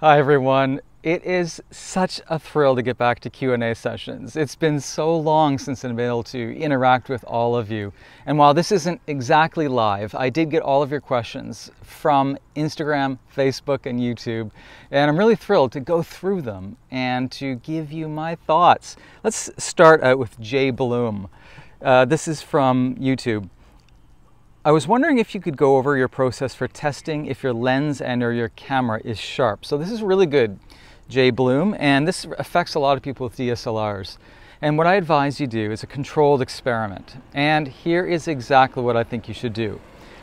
Hi everyone. It is such a thrill to get back to Q&A sessions. It's been so long since I've been able to interact with all of you. And while this isn't exactly live, I did get all of your questions from Instagram, Facebook, and YouTube. And I'm really thrilled to go through them and to give you my thoughts. Let's start out with Jay Bloom. This is from YouTube. I was wondering if you could go over your process for testing if your lens and or your camera is sharp. So this is really good, Jay Bloom, and this affects a lot of people with DSLRs. And what I advise you do is a controlled experiment. And here is exactly what I think you should do.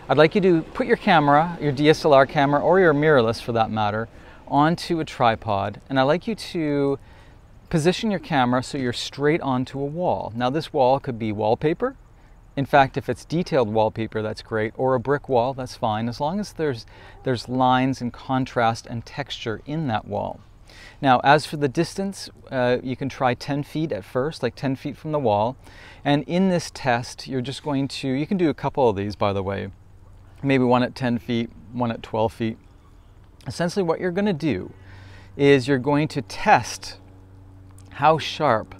I'd like you to put your camera, your DSLR camera, or your mirrorless for that matter, onto a tripod. And I'd like you to position your camera so you're straight onto a wall. Now this wall could be wallpaper. In fact, if it's detailed wallpaper, that's great, or a brick wall, that's fine, as long as there's lines and contrast and texture in that wall. Now, as for the distance, you can try 10 feet at first, like 10 feet from the wall. And in this test, you're just going to, you can do a couple of these, by the way, maybe one at 10 feet, one at 12 feet. Essentially, what you're going to do is you're going to test how sharp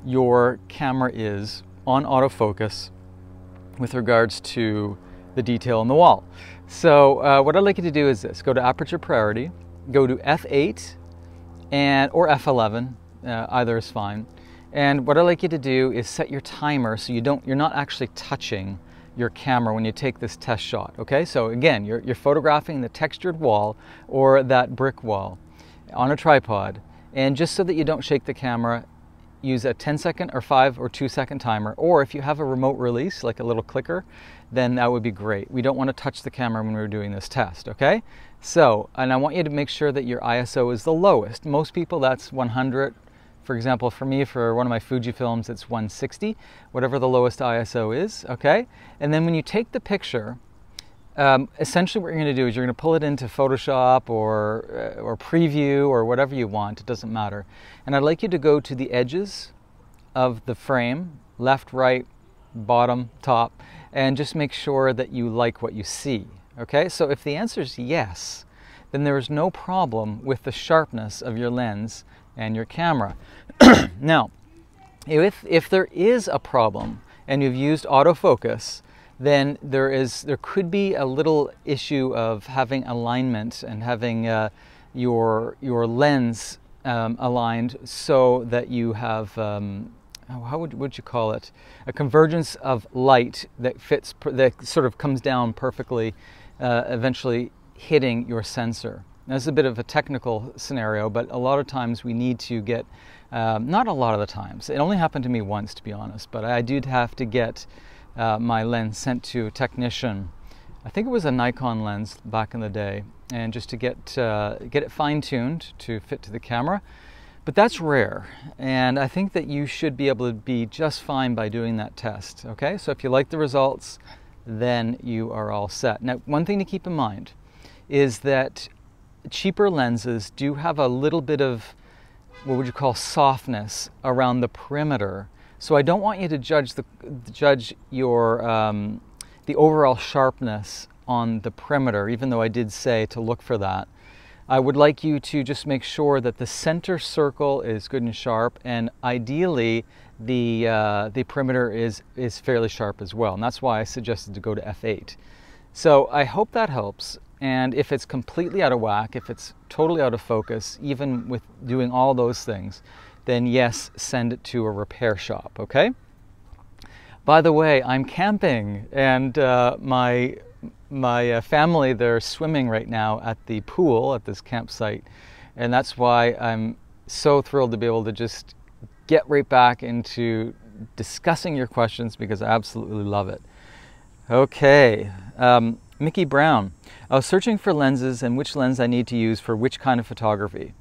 your camera is on autofocus with regards to the detail on the wall. So what I'd like you to do is this: go to aperture priority, go to f8 or f11, either is fine. And what I'd like you to do is set your timer so you're not actually touching your camera when you take this test shot. Okay, so again, you're photographing the textured wall or that brick wall on a tripod, and just so that you don't shake the camera, use a 10-second or 5 or 2-second timer, or if you have a remote release, like a little clicker, then that would be great. We don't want to touch the camera when we're doing this test, okay? So, and I want you to make sure that your ISO is the lowest. Most people, that's 100. For example, for me, for one of my Fujifilms, it's 160, whatever the lowest ISO is, okay? And then when you take the picture, essentially what you're going to do is you're going to pull it into Photoshop or Preview or whatever you want, it doesn't matter. And I'd like you to go to the edges of the frame, left, right, bottom, top, and just make sure that you like what you see. Okay, so if the answer is yes, then there is no problem with the sharpness of your lens and your camera. Now, if there is a problem and you've used autofocus, then there could be a little issue of having alignment and having your lens aligned so that you have how would you call it, a convergence of light that fits, that sort of comes down perfectly, eventually hitting your sensor. Now, this is a bit of a technical scenario, but a lot of times we need to get, not a lot of the times, it only happened to me once, to be honest, but I did have to get my lens sent to a technician. I think it was a Nikon lens back in the day, and just to get it fine-tuned to fit to the camera. But that's rare, and I think that you should be able to be just fine by doing that test. Okay, so if you like the results, then you are all set. Now, one thing to keep in mind is that cheaper lenses do have a little bit of, what would you call, softness around the perimeter. So I don't want you to judge your the overall sharpness on the perimeter, even though I did say to look for that. I would like you to just make sure that the center circle is good and sharp, and ideally the perimeter is fairly sharp as well. And that's why I suggested to go to f8. So I hope that helps. And if it's completely out of whack, if it's totally out of focus, even with doing all those things, then yes, send it to a repair shop, okay? By the way, I'm camping, and my family, they're swimming right now at the pool at this campsite, and that's why I'm so thrilled to be able to just get right back into discussing your questions, because I absolutely love it. Okay, Mickey Brown. I was searching for lenses and which lens I need to use for which kind of photography.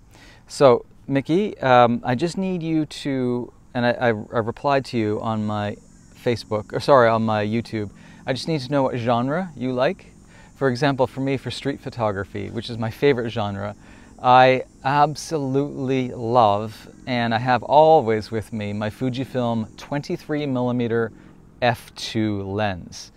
So, Mickey, I just need you to, and I replied to you on my Facebook, or sorry, on my YouTube. I just need to know what genre you like. For example, for me, for street photography, which is my favorite genre, I absolutely love, and I have always with me, my Fujifilm 23mm f2 lens.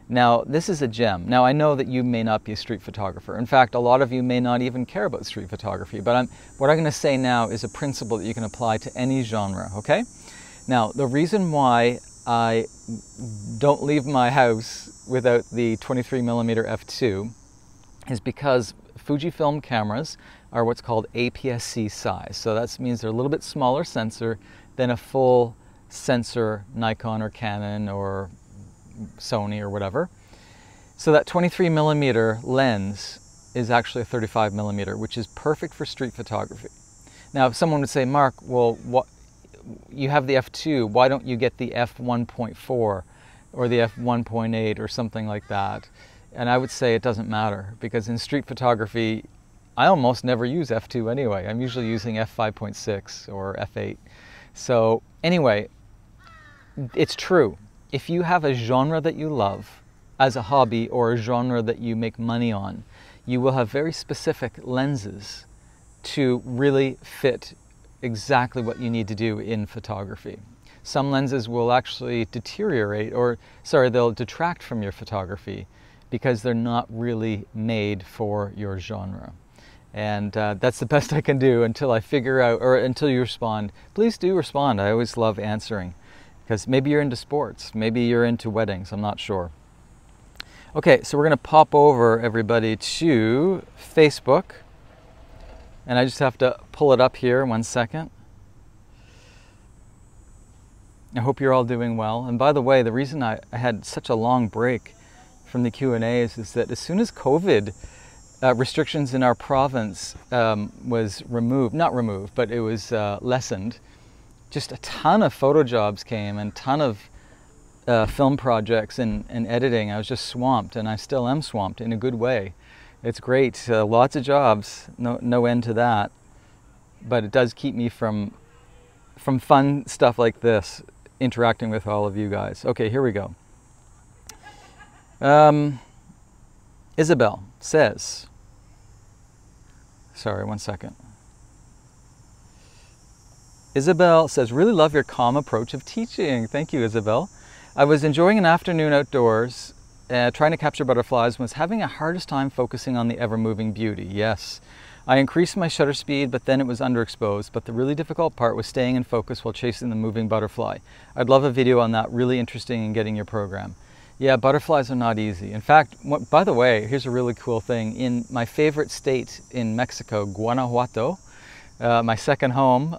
Now, this is a gem. Now, I know that you may not be a street photographer. In fact, a lot of you may not even care about street photography, but what I'm going to say now is a principle that you can apply to any genre, okay? Now, the reason why I don't leave my house without the 23mm f2 is because Fujifilm cameras are what's called APS-C size. So that means they're a little bit smaller sensor than a full sensor Nikon or Canon or Sony or whatever. So that 23mm lens is actually a 35mm, which is perfect for street photography. Now, if someone would say, Mark, well, what, you have the f2, why don't you get the f1.4 or the f1.8 or something like that? And I would say it doesn't matter, because in street photography, I almost never use f2 anyway. I'm usually using f5.6 or f8. So anyway, it's true. If you have a genre that you love as a hobby or a genre that you make money on, you will have very specific lenses to really fit exactly what you need to do in photography. Some lenses will actually deteriorate, or sorry, they'll detract from your photography because they're not really made for your genre. And that's the best I can do until I figure out, or until you respond. Please do respond. I always love answering, because maybe you're into sports, maybe you're into weddings, I'm not sure. Okay, so we're going to pop over, everybody, to Facebook. And I just have to pull it up here 1 second. I hope you're all doing well. And by the way, the reason I had such a long break from the Q&As is that as soon as COVID restrictions in our province was removed, not removed, but it was lessened, just a ton of photo jobs came and a ton of film projects and editing. I was just swamped, and I still am swamped in a good way. It's great, lots of jobs, no end to that, but it does keep me from fun stuff like this, interacting with all of you guys. Okay, here we go. Isabel says, sorry, 1 second. Isabel says, really love your calm approach of teaching. Thank you, Isabel. I was enjoying an afternoon outdoors, trying to capture butterflies, and was having a hardest time focusing on the ever-moving beauty. Yes. I increased my shutter speed, but then it was underexposed. But the really difficult part was staying in focus while chasing the moving butterfly. I'd love a video on that. Really interesting in getting your program. Yeah, butterflies are not easy. In fact, by the way, here's a really cool thing. In my favorite state in Mexico, Guanajuato, my second home,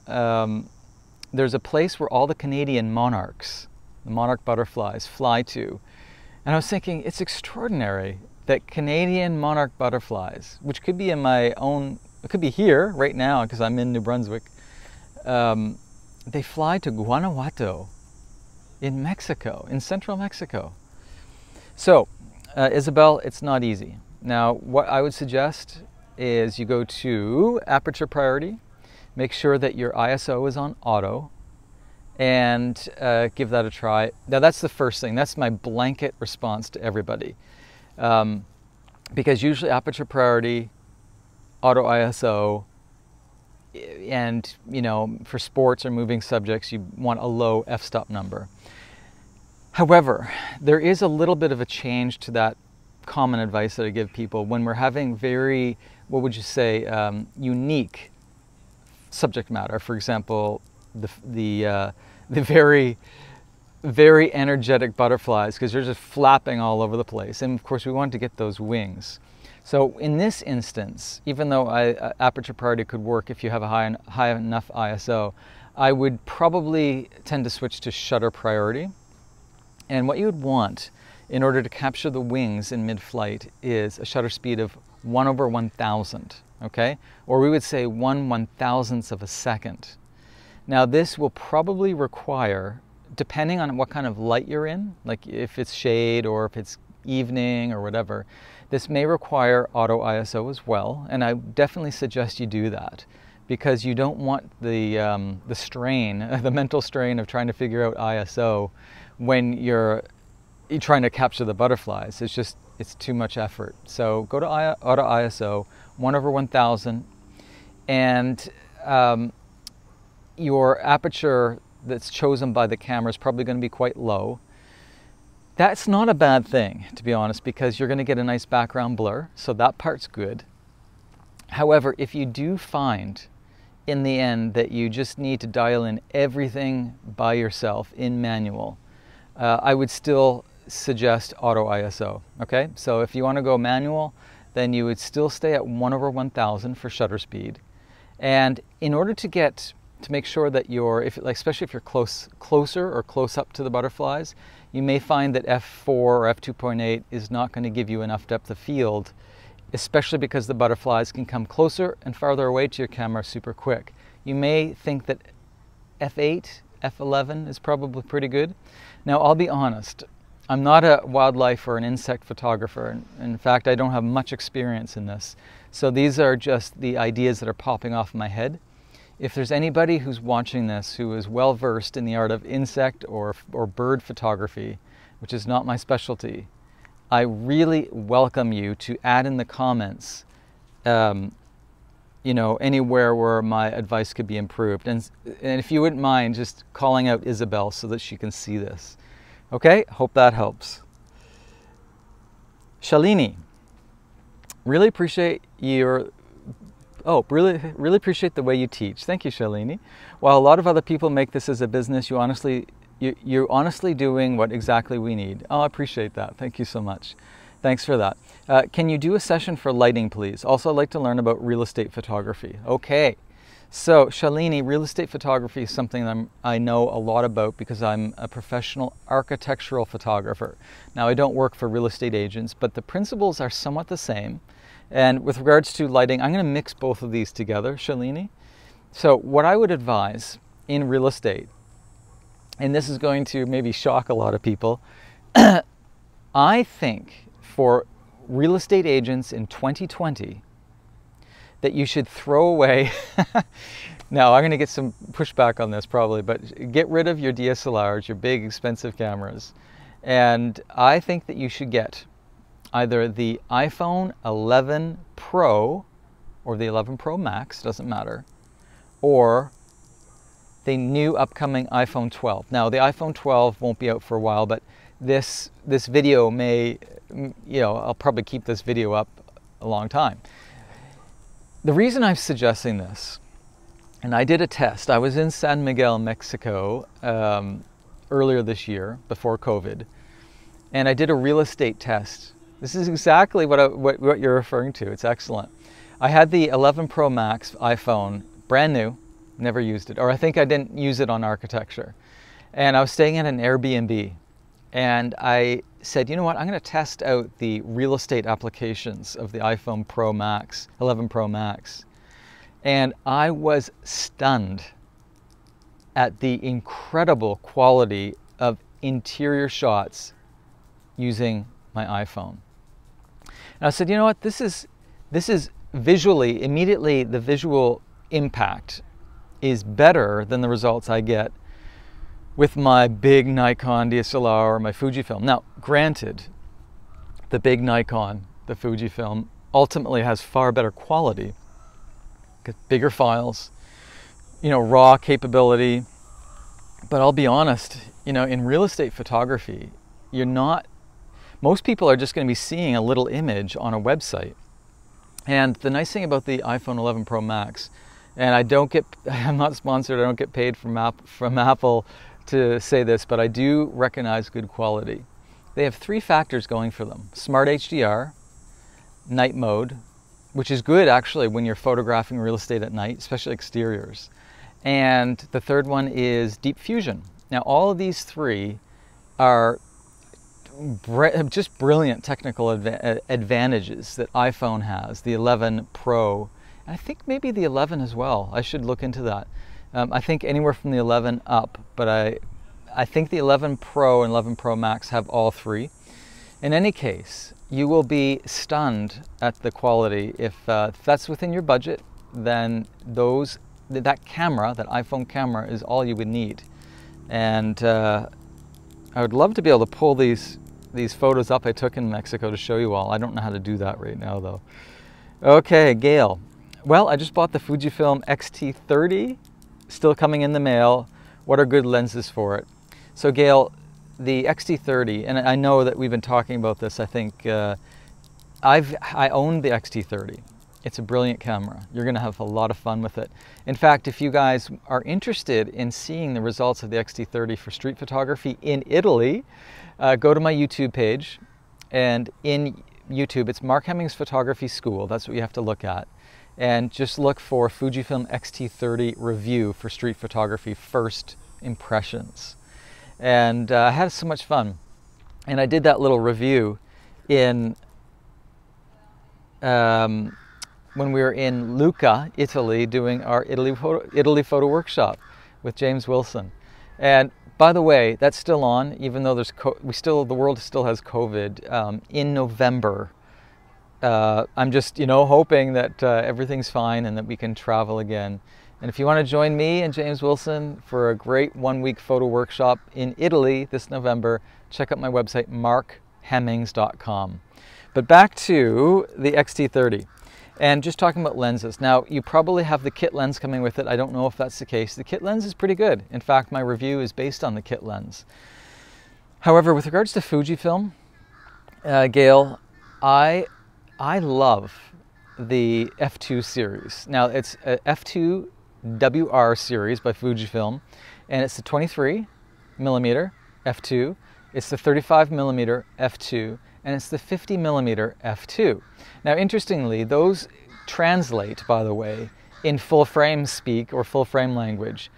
there's a place where all the Canadian monarchs, the monarch butterflies, fly to. And I was thinking, it's extraordinary that Canadian monarch butterflies, which could be in my own, it could be here right now because I'm in New Brunswick, they fly to Guanajuato in Mexico, in central Mexico. So, Isabel, it's not easy. Now, what I would suggest is you go to aperture priority, make sure that your ISO is on auto, and give that a try. Now, that's the first thing. That's my blanket response to everybody. Because usually aperture priority, auto ISO, and, you know, for sports or moving subjects, you want a low f-stop number. However, there is a little bit of a change to that common advice that I give people when we're having very, what would you say, unique subject matter. For example, the very, very energetic butterflies, because they're just flapping all over the place. And of course, we want to get those wings. So in this instance, even though aperture priority could work if you have a high enough ISO, I would probably tend to switch to shutter priority. And what you would want in order to capture the wings in mid-flight is a shutter speed of 1/1000, okay? Or we would say 1/1000th of a second. Now this will probably require, depending on what kind of light you're in, like if it's shade or if it's evening or whatever, this may require auto ISO as well, and I definitely suggest you do that, because you don't want the strain, the mental strain of trying to figure out ISO when you're trying to capture the butterflies. It's too much effort. So go to auto ISO, 1/1000, and your aperture that's chosen by the camera is probably going to be quite low. That's not a bad thing, to be honest, because you're going to get a nice background blur, so that part's good. However, if you do find in the end that you just need to dial in everything by yourself in manual, I would still suggest auto ISO. Okay, so if you want to go manual, then you would still stay at 1/1000 for shutter speed. And in order to make sure that you're, especially if you're closer or close up to the butterflies, you may find that f4 or f2.8 is not going to give you enough depth of field, especially because the butterflies can come closer and farther away to your camera super quick. You may think that f8, f11 is probably pretty good. Now, I'll be honest, I'm not a wildlife or an insect photographer. In fact, I don't have much experience in this. So these are just the ideas that are popping off my head. If there's anybody who's watching this who is well versed in the art of insect or bird photography, which is not my specialty, I really welcome you to add in the comments, anywhere where my advice could be improved. And if you wouldn't mind just calling out Isabel so that she can see this. Okay, hope that helps. Shalini, really appreciate really appreciate the way you teach. Thank you, Shalini. While a lot of other people make this as a business, you're honestly doing what exactly we need. Oh, I appreciate that. Thank you so much. Thanks for that. Can you do a session for lighting, please? Also, I'd like to learn about real estate photography. Okay. So, Shalini, real estate photography is something that I know a lot about because I'm a professional architectural photographer. Now, I don't work for real estate agents, but the principles are somewhat the same. And with regards to lighting, I'm going to mix both of these together, Shalini. So what I would advise in real estate, and this is going to maybe shock a lot of people, I think for real estate agents in 2020, that you should throw away, now I'm going to get some pushback on this probably, but get rid of your DSLRs, your big expensive cameras. And I think that you should get either the iPhone 11 Pro or the 11 Pro Max, doesn't matter, or the new upcoming iPhone 12. Now, the iPhone 12 won't be out for a while, but this video may, I'll probably keep this video up a long time. The reason I'm suggesting this, and I did a test. I was in San Miguel, Mexico, earlier this year, before COVID, and I did a real estate test. This is exactly what you're referring to. It's excellent. I had the 11 Pro Max iPhone, brand new, never used it, or I think I didn't use it on architecture. And I was staying at an Airbnb, and I said, you know what, I'm going to test out the real estate applications of the iPhone Pro Max, 11 Pro Max. And I was stunned at the incredible quality of interior shots using my iPhone. And I said, you know what, this is visually, immediately the visual impact is better than the results I get with my big Nikon DSLR or my Fujifilm. Now, granted, the big Nikon, the Fujifilm, ultimately has far better quality, bigger files, raw capability. But I'll be honest, in real estate photography, most people are just going to be seeing a little image on a website. And the nice thing about the iPhone 11 Pro Max, and I'm not sponsored, I don't get paid from Apple to say this, but I do recognize good quality. They have 3 factors going for them: Smart HDR, night mode, which is good actually when you're photographing real estate at night, especially exteriors. And the third one is Deep Fusion. Now, all of these 3 are just brilliant technical advantages that iPhone has, the 11 Pro, and I think maybe the 11 as well. I should look into that. I think anywhere from the 11 up, but I think the 11 Pro and 11 Pro Max have all 3. In any case, you will be stunned at the quality. If that's within your budget, then that camera, that iPhone camera, is all you would need. And I would love to be able to pull these photos up I took in Mexico to show you all. I don't know how to do that right now though. Okay, Gail. Well, I just bought the Fujifilm X-T30, still coming in the mail. What are good lenses for it? So Gail, the XT30, and I know that we've been talking about this, I think, I own the XT30. It's a brilliant camera. You're going to have a lot of fun with it. In fact, if you guys are interested in seeing the results of the XT30 for street photography in Italy, go to my YouTube page, and in YouTube it's Mark Hemmings Photography School. That's what you have to look at. And just look for Fujifilm XT30 review for street photography first impressions. And I had so much fun. And I did that little review in when we were in Lucca, Italy, doing our Italy photo workshop with James Wilson. And by the way, that's still on, even though there's the world still has COVID. In November, I'm just hoping that everything's fine and that we can travel again. And if you want to join me and James Wilson for a great one-week photo workshop in Italy this November, check out my website, markhemmings.com. But back to the XT30 and just talking about lenses. Now, you probably have the kit lens coming with it. I don't know if that's the case. The kit lens is pretty good. In fact, my review is based on the kit lens. However, with regards to Fujifilm, Gail, I love the f2 series. Now, it's a f2 WR series by Fujifilm, and it's the 23mm f2, it's the 35mm f2, and it's the 50mm f2. Now, interestingly, those translate, by the way, in full frame speak or full frame language.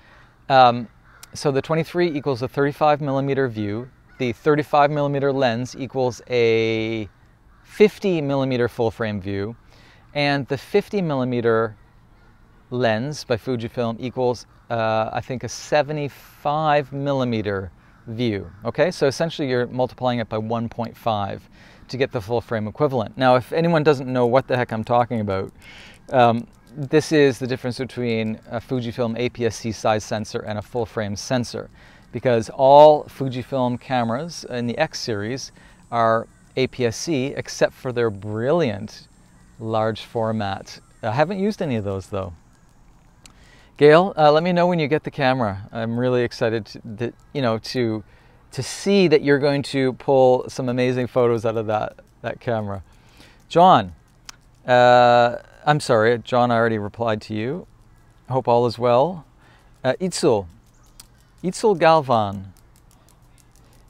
So the 23 equals a 35mm view, the 35mm lens equals a 50mm full frame view, and the 50mm lens by Fujifilm equals, I think, a 75mm view. Okay, so essentially you're multiplying it by 1.5 to get the full frame equivalent. Now, if anyone doesn't know what the heck I'm talking about, this is the difference between a Fujifilm APS-C size sensor and a full frame sensor, because all Fujifilm cameras in the X series are APS-C except for their brilliant large format. I haven't used any of those though. Gail, let me know when you get the camera. I'm really excited to see that you're going to pull some amazing photos out of that camera. John, I'm sorry, John, I already replied to you. Hope all is well. Itzel Galvan.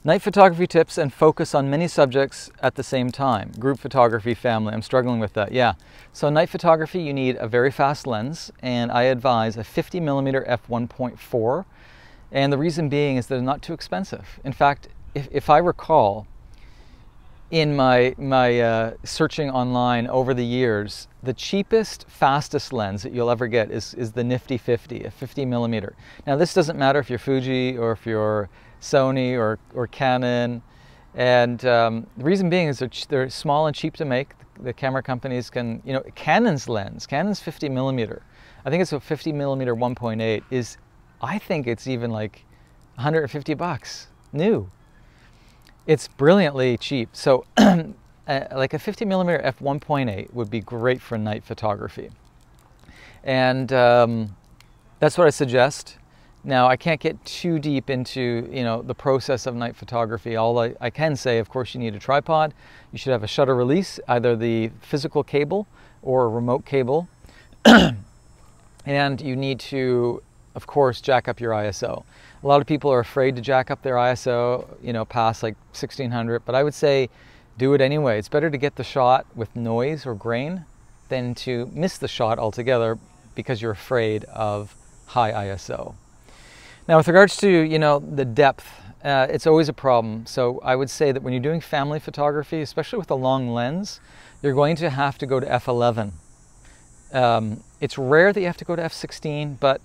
Night photography tips and focus on many subjects at the same time. Group photography, family. I'm struggling with that, yeah. So night photography, you need a very fast lens, and I advise a 50mm f1.4. And the reason being is that they're not too expensive. In fact, if I recall, in my searching online over the years, the cheapest, fastest lens that you'll ever get is the nifty 50, a 50mm. Now, this doesn't matter if you're Fuji or if you're Sony or Canon, and the reason being is they're small and cheap to make. The camera companies can, Canon's 50mm, I think it's a 50mm 1.8 is, I think it's even like $150 new. It's brilliantly cheap. So like a 50mm f1.8 would be great for night photography, and that's what I suggest. Now, I can't get too deep into the process of night photography. All I can say, of course, you need a tripod. You should have a shutter release, either the physical cable or a remote cable. And you need to, of course, jack up your ISO. A lot of people are afraid to jack up their ISO, past like 1600, but I would say do it anyway. It's better to get the shot with noise or grain than to miss the shot altogether because you're afraid of high ISO. Now, with regards to, the depth, it's always a problem. So I would say that when you're doing family photography, especially with a long lens, you're going to have to go to f11. It's rare that you have to go to f16, but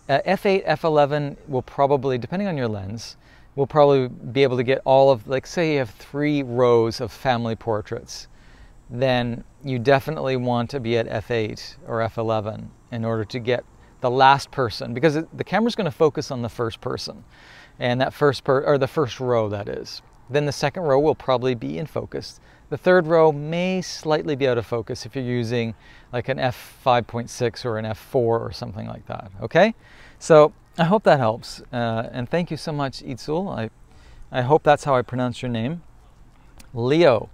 f8, f11 will probably, depending on your lens, will probably be able to get all of, like, say you have 3 rows of family portraits, then you definitely want to be at f8 or f11 in order to get the last person, because the camera's going to focus on the first person, and that the first row, that is. Then the second row will probably be in focus. The third row may slightly be out of focus if you're using like an f5.6 or an f4 or something like that. Okay, so I hope that helps, and thank you so much, Itzel. I hope that's how I pronounce your name. Leo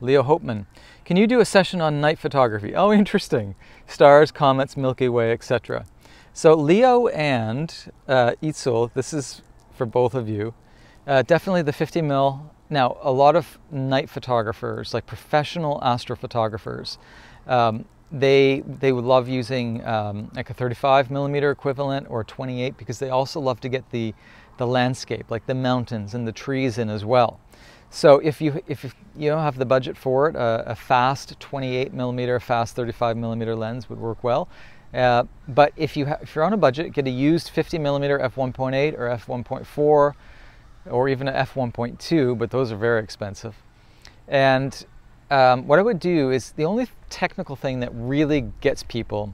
Hopeman. Can you do a session on night photography? Oh, interesting. Stars, comets, Milky Way, etc. So Leo and Itzel, this is for both of you. Definitely the 50mm. Now, a lot of night photographers, like professional astrophotographers, they would love using like a 35mm equivalent or 28, because they also love to get the landscape, like the mountains and the trees in as well. So if you don't have the budget for it, a fast 28mm, fast 35mm lens would work well. But if you're on a budget, get a used 50mm f1.8 or f1.4, or even an f1.2, but those are very expensive. And what I would do is, the only technical thing that really gets people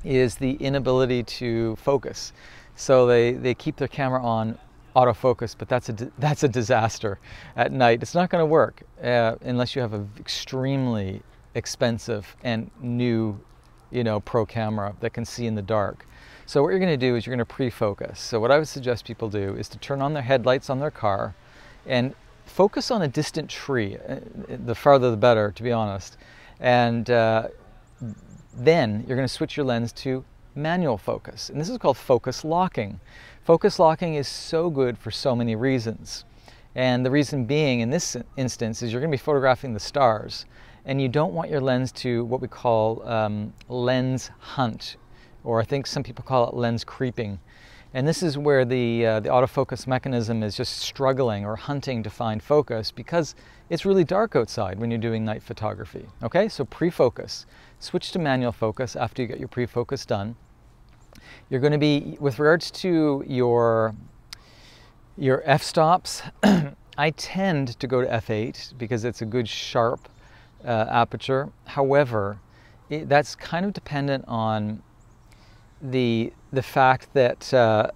is the inability to focus. So they keep their camera on autofocus, but that's a disaster at night. It's not going to work unless you have an extremely expensive and new, pro camera that can see in the dark. So what you're going to do is you're going to pre-focus. So what I would suggest people do is to turn on their headlights on their car and focus on a distant tree. The farther the better, to be honest. And then you're going to switch your lens to manual focus. And this is called focus locking. Focus locking is so good for so many reasons. And the reason being, in this instance, is you're going to be photographing the stars, and you don't want your lens to what we call lens hunt, or I think some people call it lens creeping. And this is where the autofocus mechanism is just struggling or hunting to find focus, because it's really dark outside when you're doing night photography. Okay, so pre-focus. Switch to manual focus after you get your pre-focus done. You're going to be, with regards to your f-stops, I tend to go to f8 because it's a good sharp aperture. However, that's kind of dependent on the fact that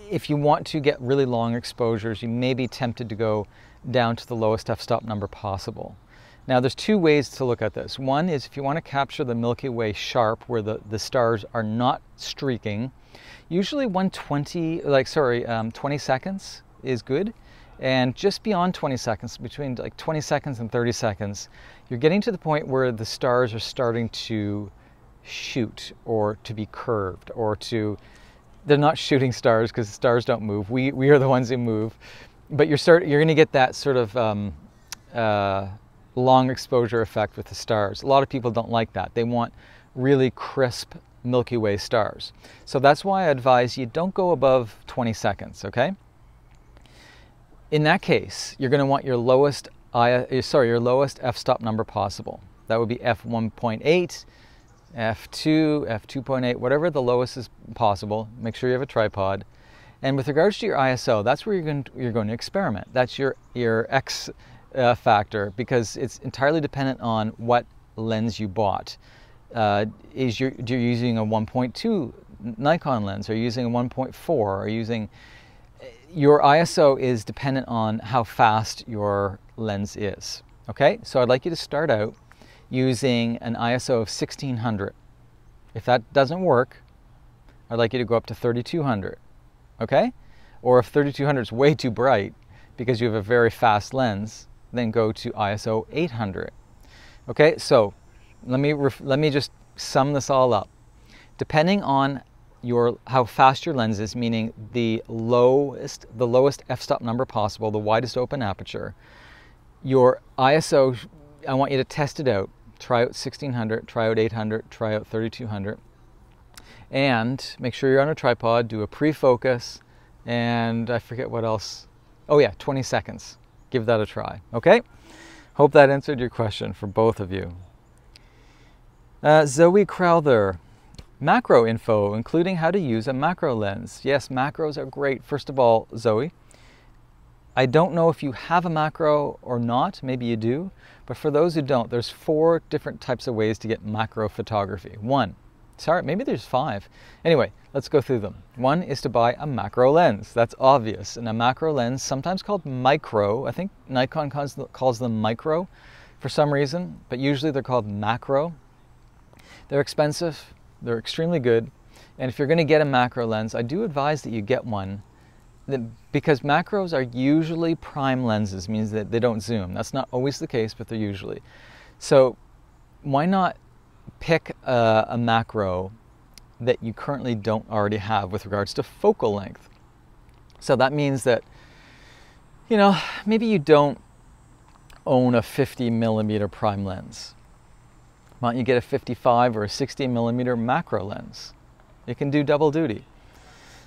if you want to get really long exposures, you may be tempted to go down to the lowest f-stop number possible. Now, there's two ways to look at this. One is if you want to capture the Milky Way sharp, where the stars are not streaking, usually 20 seconds is good. And just beyond 20 seconds, between like 20 seconds and 30 seconds, you're getting to the point where the stars are starting to shoot, or to be curved, or they're not shooting stars, because the stars don't move. We are the ones who move. But you're going to get that sort of long exposure effect with the stars. A lot of people don't like that. They want really crisp Milky Way stars. So that's why I advise you don't go above 20 seconds, okay? In that case, you're going to want your lowest f-stop number possible. That would be f1.8, f2, f2.8, whatever the lowest is possible. Make sure you have a tripod. And with regards to your ISO, that's where you're going to experiment. That's your X factor, because it's entirely dependent on what lens you bought. You're using a 1.2 Nikon lens, or using a 1.4, or using... Your ISO is dependent on how fast your lens is. Okay, so I'd like you to start out using an ISO of 1600. If that doesn't work, I'd like you to go up to 3200. Okay, or if 3200 is way too bright because you have a very fast lens, then go to ISO 800. Okay, so let me just sum this all up. Depending on how fast your lens is, meaning the lowest f-stop number possible, the widest open aperture, your ISO, I want you to test it out. Try out 1600, try out 800, try out 3200, and make sure you're on a tripod. Do a pre-focus, and I forget what else. Oh yeah, 20 seconds. Give that a try. Okay. Hope that answered your question for both of you. Zoe Crowther. Macro info, including how to use a macro lens. Yes, macros are great. First of all, Zoe, I don't know if you have a macro or not. Maybe you do. But for those who don't, there's 4 different types of ways to get macro photography. Maybe there's 5. Anyway, let's go through them. One is to buy a macro lens. That's obvious. And a macro lens, sometimes called micro. I think Nikon calls them micro for some reason, but usually they're called macro. They're expensive. They're extremely good. And if you're going to get a macro lens, I do advise that you get one because macros are usually prime lenses, means that they don't zoom. That's not always the case, but they're usually. So why not pick a macro that you currently don't already have with regards to focal length? So that means that, you know, maybe you don't own a 50mm prime lens. Why don't you get a 55 or a 60mm macro lens? It can do double duty.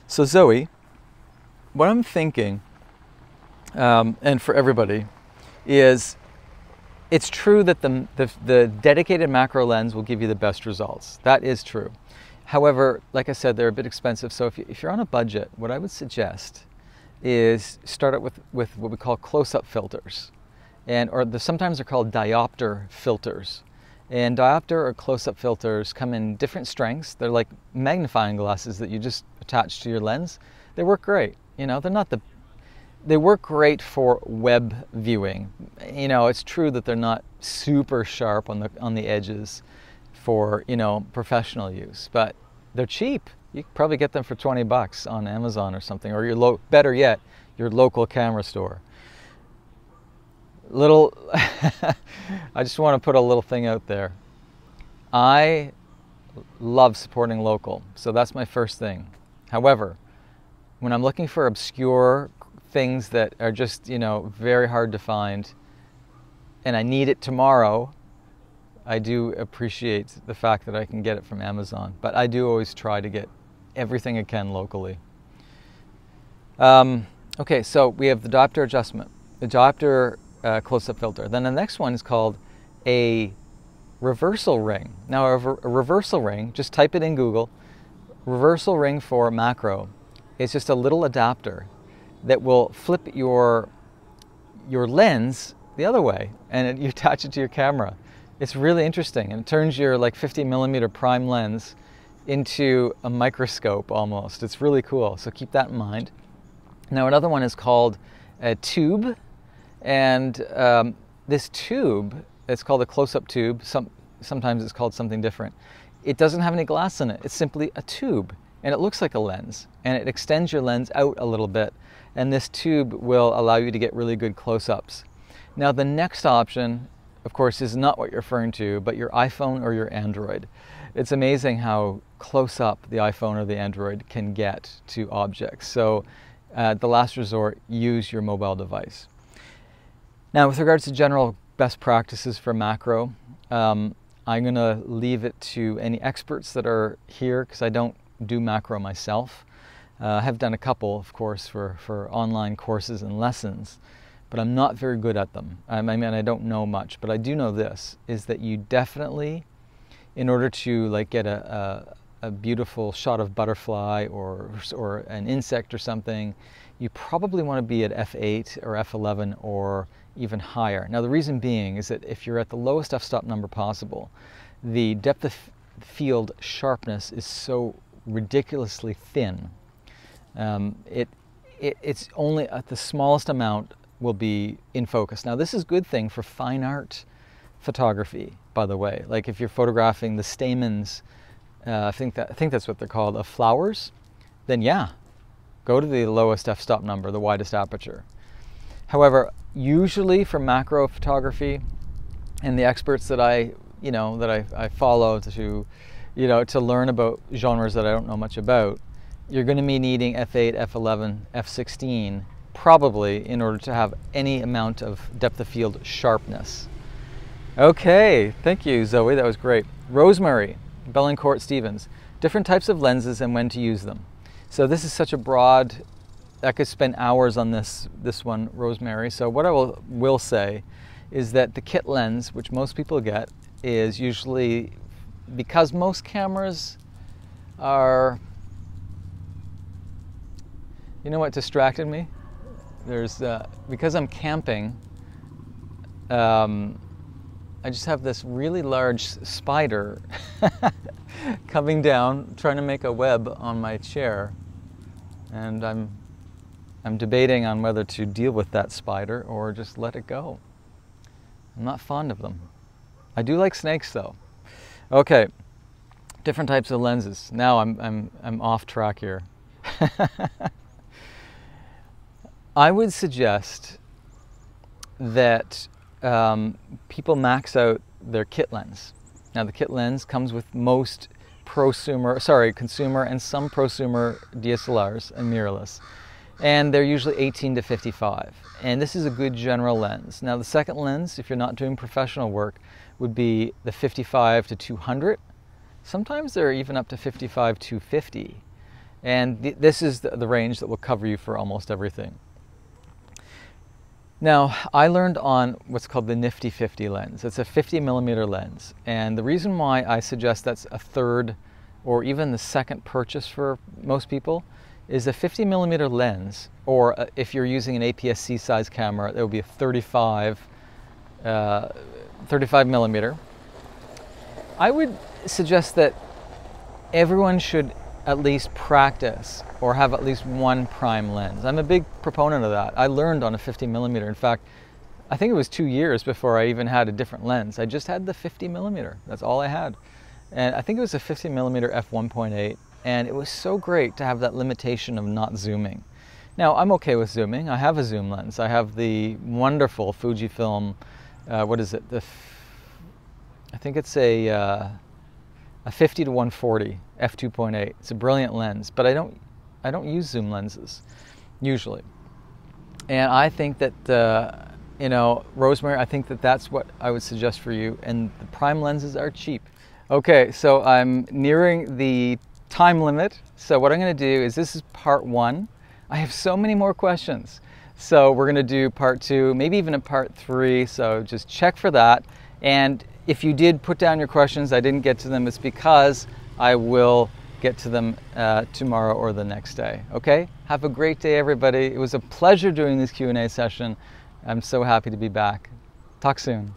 So Zoe, what I'm thinking, and for everybody, is it's true that the dedicated macro lens will give you the best results. That is true. However, like I said, they're a bit expensive. So if you're on a budget, what I would suggest is start out with what we call close-up filters. Sometimes they're called diopter filters. And diopter or close-up filters come in different strengths. They're like magnifying glasses that you just attach to your lens. They work great. You know, they work great for web viewing. You know, it's true that they're not super sharp on the edges for, you know, professional use, but they're cheap. You can probably get them for 20 bucks on Amazon or something, or better yet, your local camera store. I just want to put a little thing out there. I love supporting local, so that's my first thing. However, when I'm looking for obscure things that are just, you know, very hard to find, and I need it tomorrow, I do appreciate the fact that I can get it from Amazon, but I do always try to get everything I can locally. Okay, so we have the diopter adjustment, the diopter close-up filter. Then the next one is called a reversal ring. Now a reversal ring, just type it in Google, reversal ring for macro. It's just a little adapter that will flip your lens the other way, and you attach it to your camera. It's really interesting, and it turns your like 50mm prime lens into a microscope almost. It's really cool, so keep that in mind. Now another one is called a tube, and this tube, it's called a close-up tube. Sometimes it's called something different. It doesn't have any glass in it. It's simply a tube, and it looks like a lens, and it extends your lens out a little bit, and this tube will allow you to get really good close-ups. Now the next option, of course, is not what you're referring to, but your iPhone or your Android. It's amazing how close up the iPhone or the Android can get to objects. So at the last resort, use your mobile device. Now with regards to general best practices for macro, I'm going to leave it to any experts that are here, because I don't do macro myself. I have done a couple, of course, for online courses and lessons, but I'm not very good at them. I mean, I don't know much, but I do know this, is that you definitely, in order to like get a beautiful shot of butterfly or an insect or something, you probably want to be at f8 or f11 or even higher. Now the reason being is that if you're at the lowest f-stop number possible, the depth of field sharpness is so ridiculously thin. It's only at the smallest amount will be in focus. Now this is a good thing for fine art photography, by the way. Like if you're photographing the stamens, I think that's what they're called, of flowers, then yeah, go to the lowest f-stop number, the widest aperture. However, usually for macro photography, and the experts that I follow to, to learn about genres that I don't know much about, you're going to be needing f8, f11, f16 probably in order to have any amount of depth of field sharpness. Okay, thank you, Zoe, that was great. Rosemary, Bellencourt Stevens, different types of lenses and when to use them. So this is such a broad, I could spend hours on this one, Rosemary. So what I will say is that the kit lens, which most people get, is usually, because most cameras are, you know what distracted me? Because I'm camping, I just have this really large spider coming down, trying to make a web on my chair, and I'm debating on whether to deal with that spider or just let it go. I'm not fond of them. I do like snakes though. Okay, different types of lenses. Now I'm off track here. I would suggest that people max out their kit lens. Now the kit lens comes with most consumer and some prosumer DSLRs and mirrorless. And they're usually 18 to 55. And this is a good general lens. Now the second lens, if you're not doing professional work, would be the 55 to 200. Sometimes they're even up to 55 to 50. And this is the range that will cover you for almost everything. Now, I learned on what's called the Nifty 50 lens. It's a 50mm lens. And the reason why I suggest that's a third or even the second purchase for most people is a 50mm lens, or if you're using an APS-C size camera, it will be a 35mm. I would suggest that everyone should at least practice or have at least one prime lens. I'm a big proponent of that. I learned on a 50mm. In fact, I think it was 2 years before I even had a different lens. I just had the 50mm. That's all I had. And I think it was a 50mm f1.8. And it was so great to have that limitation of not zooming. Now, I'm okay with zooming. I have a zoom lens. I have the wonderful Fujifilm, what is it? I think it's a 50 to 140 f2.8. It's a brilliant lens, but I don't use zoom lenses usually. And I think that Rosemary, I think that that's what I would suggest for you. And the prime lenses are cheap. Okay, so I'm nearing the time limit. So what I'm going to do is, this is part 1. I have so many more questions. So we're going to do part 2, maybe even a part 3. So just check for that. And if you did put down your questions, I didn't get to them, it's because I will get to them tomorrow or the next day. Okay? Have a great day, everybody. It was a pleasure doing this Q&A session. I'm so happy to be back. Talk soon.